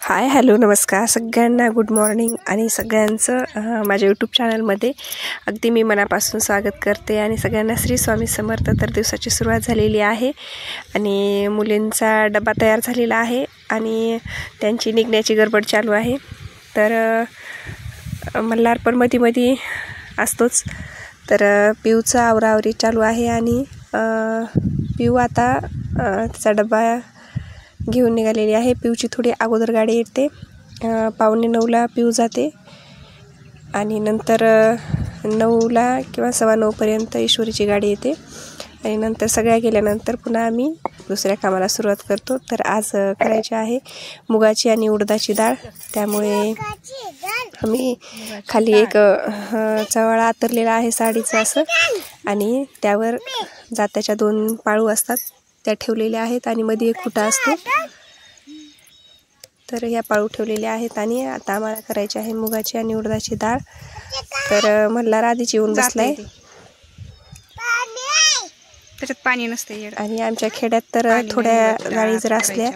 Hi hello नमस्कार सगळ्यांना, good morning आणि सगळ्यांचं माझ्या यूट्यूब चॅनलमध्ये अगदी मी मनापासून स्वागत करते। आणि सगळ्यांना श्री स्वामी समर्थ। तर दिवसाची सुरुवात झालेली आहे आणि मुलींचा डबा तयार झालेला आहे आणि त्यांची निघण्याची गडबड चालू आहे। तर मल्हार पण मध्ये असतोच, तर पिऊचा आवरावरी चालू आहे आणि पिऊ आता त्याचा डबा घेऊन निघालेली आहे। पिऊची थोडी अगोदर गाडी येते, 8:45ला पिऊ जाते आणि नंतर 9ला किंवा 9:15पर्यंत ईश्वरीची गाडी येते आणि नंतर सगळ्या गेल्यानंतर पुन्हा आम्ही दुसऱ्या कामाला सुरुवात करतो। तर आज करायची आहे मुगाची आणि उडदाची डाळ, त्यामुळे आम्ही खाली एक चवळा आतरलेला आहे साडीचा असं, आणि त्यावर जात्याच्या 2 पाळू असतात त्या ठेवलेल्या आहेत आणि मध्ये एक खुटा असतो। तर ह्या पाळू ठेवलेल्या आहेत आणि आता आम्हाला करायची आहे मुगाची आणि उडदाची डाळ। तर मल्हार आधीच येऊन बसलाय, त्याच्यात पाणी नसते आणि आमच्या खेड्यात तर थोड्या डाळी जर असल्या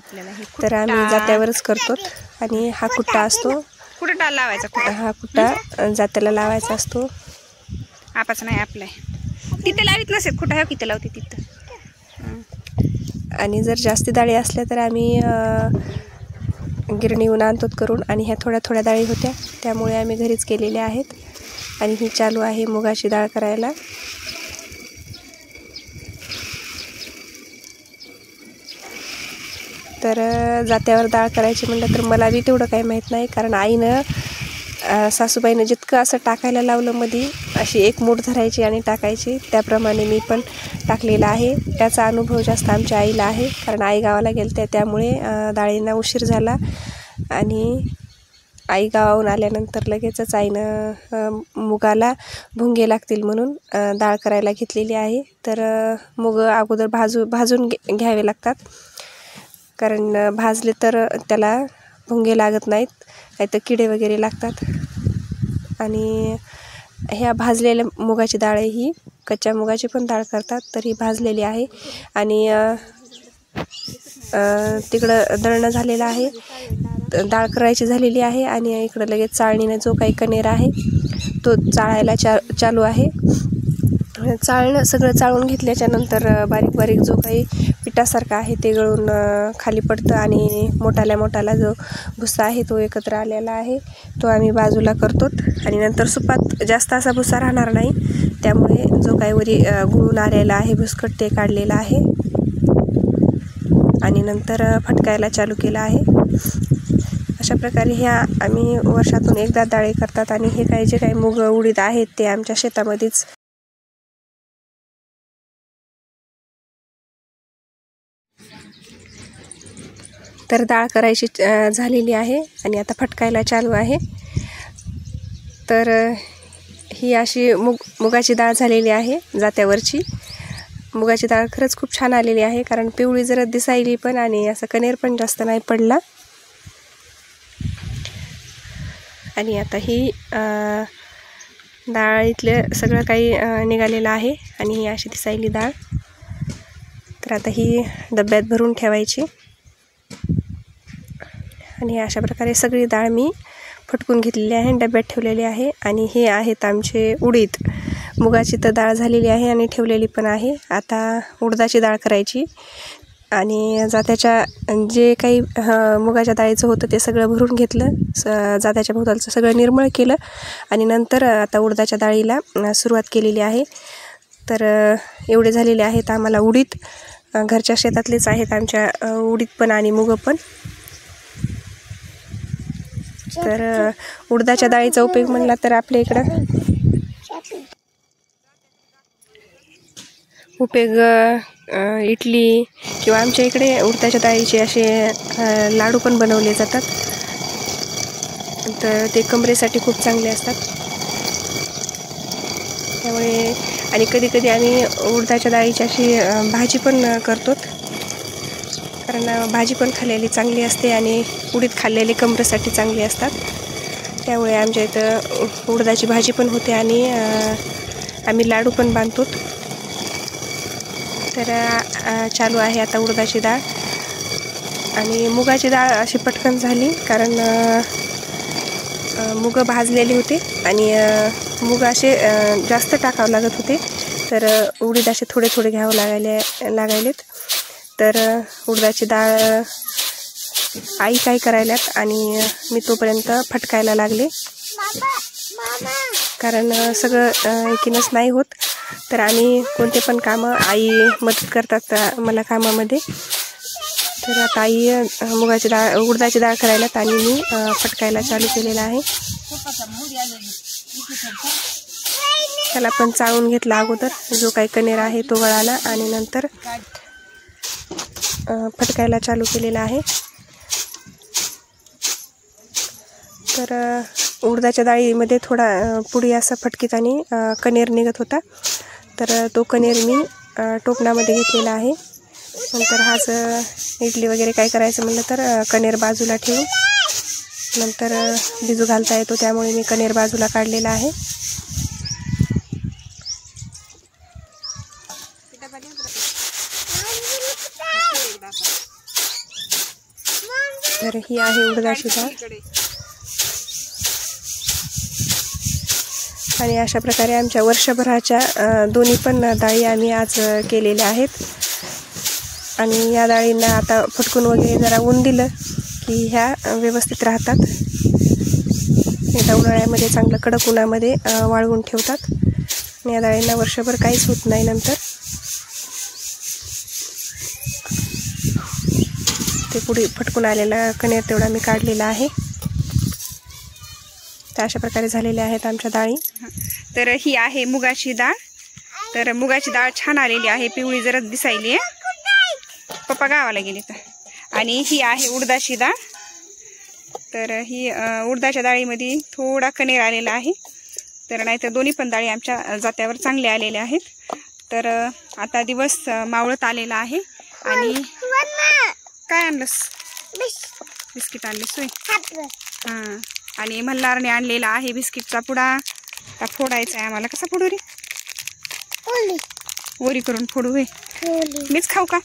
तर आम्ही जात्यावरच करतो। आणि हा कुट्टा असतो, कुठं लावायचा, हा कुट्टा जात्याला लावायचा असतो। आपाच नाही आपलाय तिथे लावित नसेल कुठं, हा किती लावते तिथं। आणि जर जास्ती डाळी असल्या तर आम्ही गिरणीहून आणतो करून, आणि ह्या थोड्या थोड्या डाळी होत्या त्यामुळे आम्ही घरीच केलेल्या आहेत। आणि ही चालू आहे मुगाची डाळ करायला। तर जात्यावर डाळ करायची म्हणलं तर मला बी तेवढं काही माहीत नाही, कारण आईनं सासूबाईनं जितकं असं टाकायला लावलं मध्ये अशी एक मूठ धरायची आणि टाकायची, त्याप्रमाणे मी पण टाकलेला आहे। त्याचा अनुभव जास्त आमच्या आईला आहे, कारण आई गावाला गेलते त्यामुळे डाळींना उशीर झाला आणि आई गावाहून आल्यानंतर लगेचच आईनं मुगाला भुंगे लागतील म्हणून डाळ करायला घेतलेली आहे। तर मूग अगोदर भाजून घ्यावे लागतात, कारण भाजले तर त्याला भुंगे लागत नाहीत, नाहीतर किडे वगैरे लागतात। आणि ह्या भाजलेल्या मुगाची डाळ ही कच्च्या मुगाची पण डाळ करतात, तर ही भाजलेली आहे। आणि तिकडं दळणं झालेलं आहे, डाळ करायची झालेली आहे, आणि इकडं लगेच चाळणीने जो काही कणेर आहे तो चाळायला चालू आहे। चाळणं सगळं चाळून घेतल्याच्या नंतर बारीक बारीक जो काही पिठासारखा आहे ते गळून खाली पडतं, आणि मोठाला जो भुसा आहे तो एकत्र आलेला आहे तो आम्ही बाजूला करतो। आणि नंतर सुपात जास्त असा भुसा राहणार नाही, त्यामुळे जो काही वरी गुळून आलेला आहे भुसकट ते काढलेला आहे आणि नंतर फटकायला चालू केला आहे। अशा प्रकारे ह्या आम्ही वर्षातून एकदा डाळी करतात। आणि हे काही जे काही मूग उडीद आहेत ते आमच्या शेतामध्येच तर डाळ करायची झालेली आहे आणि आता फटकायला चालू आहे। तर ही अशी मुगाची डाळ झालेली आहे जात्यावरची। मुगाची डाळ खरंच खूप छान आलेली आहे, कारण पिवळी जरा दिसायली पण आणि असं कणेर पण जास्त नाही पडला। आणि आता ही डाळीतलं सगळं काही निघालेलं आहे आणि ही अशी दिसायली डाळ। तर आता ही डब्यात भरून ठेवायची, आणि अशा प्रकारे सगळी डाळ मी फटकून घेतलेली आहे, डब्यात ठेवलेली आहे। आणि हे आहेत आमचे उडीद, मुगाची तर डाळ झालेली आहे आणि ठेवलेली पण आहे। आता उडदाची डाळ करायची, आणि जात्याच्या जे काही मुगाच्या डाळीचं होतं ते सगळं भरून घेतलं, जात्याच्या भोवतालचं सगळं निर्मळ केलं, आणि नंतर आता उडदाच्या डाळीला सुरुवात केलेली आहे। तर एवढे झालेले आहेत आम्हाला उडीद, घरच्या शेतातलेच आहेत आमच्या उडीद पण आणि मुग पण। तर उडदाच्या डाळीचा उपयोग म्हणला तर आपल्या इकडं उपयोग इडली किंवा आमच्या इकडे उडदाच्या डाळीचे असे लाडू पण बनवले जातात, तर ते कमरेसाठी खूप चांगले असतात। त्यामुळे आणि कधी आम्ही उडदाच्या डाळीची अशी भाजी पण करतो, कारण भाजी पण खाल्लेली चांगली असते आणि उडीद खाल्लेली कमरेसाठी चांगली असतात। त्यामुळे आमच्या इथं उडदाची भाजी पण होते आणि आम्ही लाडू पण बांधतो। तर चालू आहे आता उडदाची डाळ, आणि मुगाची डाळ अशी पटकन झाली कारण मुग भाजलेले होते आणि मुग असे जास्त टाकावं लागत होते, तर उडीद असे थोडे थोडे घ्यावं लागायलेत. तर उडदाची डाळ आई काय करायल्यात आणि मी तोपर्यंत फटकायला लागले, कारण सगळं एकीनंच नाही होत. तर आम्ही कोणते पण कामं आई मदत करतात मला कामामध्ये. तर आता आई उडदाची डाळ करायलात आणि मी फटकायला चालू केलेला आहे. त्याला पण चाळून घेतला अगोदर, जो काही कणेर आहे तो गळाला आणि नंतर फटकायला चालू केलेला आहे. तर उडदाच्या डाळीमध्ये थोडा पुढे असा फटकीत आणि कणेर निघत होता, तर तो कणेर मी टोपणामध्ये घेतलेला आहे. नंतर हाच इडली वगैरे काय करायचं म्हणलं तर कणेर बाजूला ठेवून नंतर भिजू घालता येतो, त्यामुळे मी कणेर बाजूला काढलेला आहे. तर ही आहे उडदाची डाळ आणि अशा प्रकारे आमच्या वर्षभराच्या दोन्ही पण डाळी आम्ही आज केलेल्या आहेत. आणि या डाळींना आता फटकून वगैरे जरा ऊन दिलं की ह्या व्यवस्थित राहतात. एकदा उन्हाळ्यामध्ये चांगलं कडक उन्हामध्ये वाळवून ठेवतात आणि या डाळींना वर्षभर काहीच होत नाही. नंतर ते पुढे फटकून आलेला कणेर तेवढा मी काढलेला आहे. तर अशा प्रकारे झालेल्या आहेत आमच्या डाळी. तर ही आहे मुगाची डाळ. तर मुगाची डाळ छान आलेली आहे, पिवळी जरा दिसायली आहे. पप्पा गावाला गेले तर. आणि ही आहे उडदाची डाळ. तर ही उडदाच्या डाळीमध्ये थोडा कणेर आलेला आहे, तर नाहीतर दोन्ही पण डाळी आमच्या जात्यावर चांगल्या आलेल्या आहेत. तर आता दिवस मावळत आलेला आहे. आणि काय आणलंस? बिस्किट आणलेस होय? हां. आणि मल्हारने आणलेला आहे बिस्किटचा पुडा. आता फोडायचा आहे आम्हाला. कसा फोडू रे? वरी करून फोडू होय? मीच खाऊ का?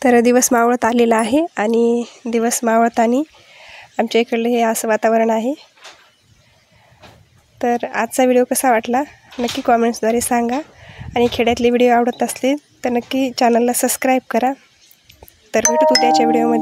तर दिवस मावळत आलेला आहे आणि दिवस मावळताना आमच्या इकडलं हे असं वातावरण आहे. तर आजचा व्हिडिओ कसा वाटला नक्की कॉमेंट्सद्वारे सांगा. आणि खेड्यातले व्हिडिओ आवडत असले तर नक्की चॅनलला सबस्क्राईब करा. तर भेटू उद्याच्या व्हिडिओमध्ये.